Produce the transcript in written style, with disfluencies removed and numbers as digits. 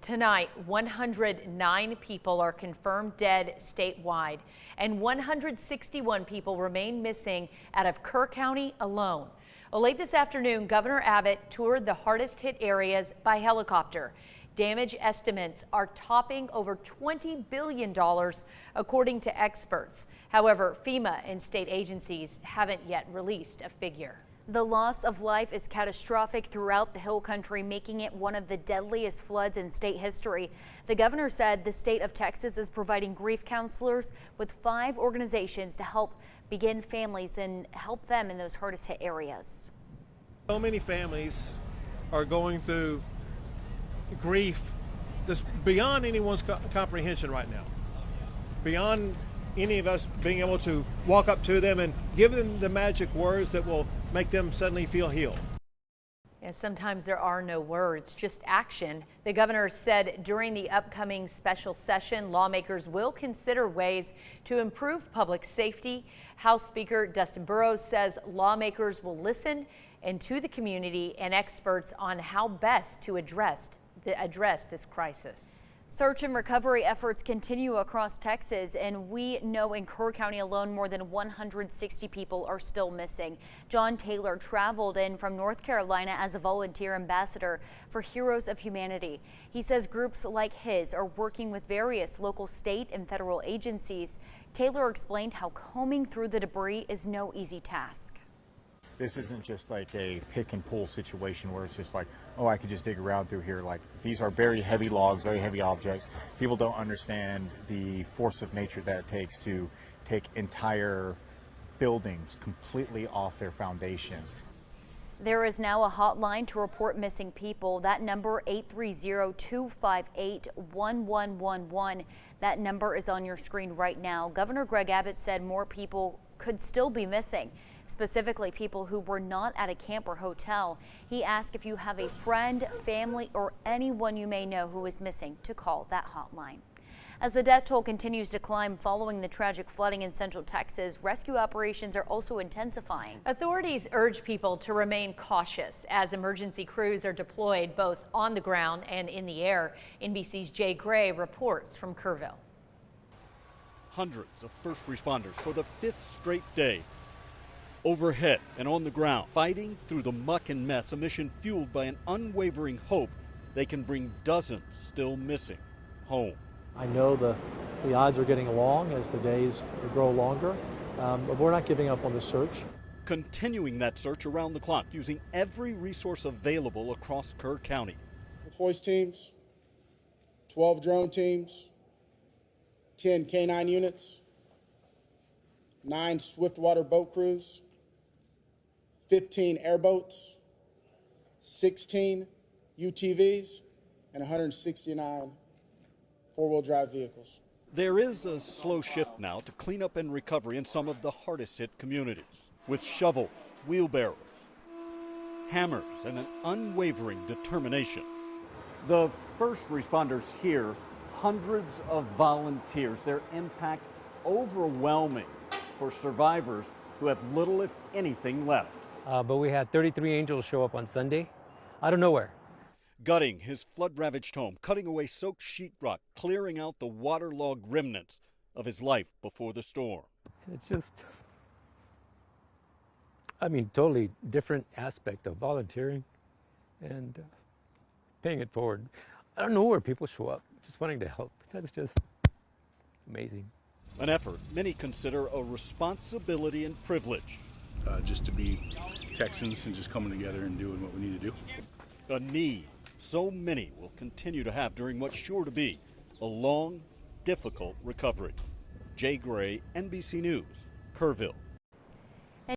Tonight, 109 people are confirmed dead statewide, and 161 people remain missing out of Kerr County alone. Well, late this afternoon, Governor Abbott toured the hardest hit areas by helicopter. Damage estimates are topping over $20 billion, according to experts. However, FEMA and state agencies haven't yet released a figure. The loss of life is catastrophic throughout the Hill Country, making it one of the deadliest floods in state history. The governor said the state of Texas is providing grief counselors with 5 organizations to help begin families and help them in those hardest hit areas. So many families are going through grief that's beyond anyone's comprehension right now, beyond any of us being able to walk up to them and give them the magic words that will make them suddenly feel healed. And sometimes there are no words, just action. The governor said during the upcoming special session, lawmakers will consider ways to improve public safety. House Speaker Dustin Burrows says lawmakers will listen and to the community and experts on how best to address this crisis. Search and recovery efforts continue across Texas, and we know in Kerr County alone more than 160 people are still missing. John Taylor traveled in from North Carolina as a volunteer ambassador for Heroes of Humanity. He says groups like his are working with various local, state, and federal agencies. Taylor explained how combing through the debris is no easy task. This isn't just like a pick and pull situation where it's just like, oh, I could just dig around through here. Like, these are very heavy logs, very heavy objects. People don't understand the force of nature that it takes to take entire buildings completely off their foundations. There is now a hotline to report missing people. That number 830-258-1111. That number is on your screen right now. Governor Greg Abbott said more people could still be missing, specifically people who were not at a camp or hotel. He asked if you have a friend, family, or anyone you may know who is missing to call that hotline. As the death toll continues to climb following the tragic flooding in central Texas, rescue operations are also intensifying. Authorities urge people to remain cautious as emergency crews are deployed both on the ground and in the air. NBC's Jay Gray reports from Kerrville. Hundreds of first responders for the 5th straight day overhead and on the ground, fighting through the muck and mess, a mission fueled by an unwavering hope they can bring dozens still missing home. I know the odds are getting along as the days grow longer, but we're not giving up on the search. Continuing that search around the clock, using every resource available across Kerr County. With hoist teams, 12 drone teams, 10 K9 units, 9 swiftwater boat crews, 15 airboats, 16 UTVs, and 169 four-wheel drive vehicles. There is a slow shift now to cleanup and recovery in some of the hardest hit communities, with shovels, wheelbarrows, hammers, and an unwavering determination. The first responders here, hundreds of volunteers, their impact overwhelming for survivors who have little, if anything, left. But we had 33 angels show up on Sunday out of nowhere. Gutting his flood-ravaged home, cutting away soaked sheetrock, clearing out the waterlogged remnants of his life before the storm. It's just, totally different aspect of volunteering and paying it forward. I don't know where people show up, just wanting to help. That's just amazing. An effort many consider a responsibility and privilege. Just to be Texans and just coming together and doing what we need to do. A need so many will continue to have during what's sure to be a long, difficult recovery. Jay Gray, NBC News, Kerrville.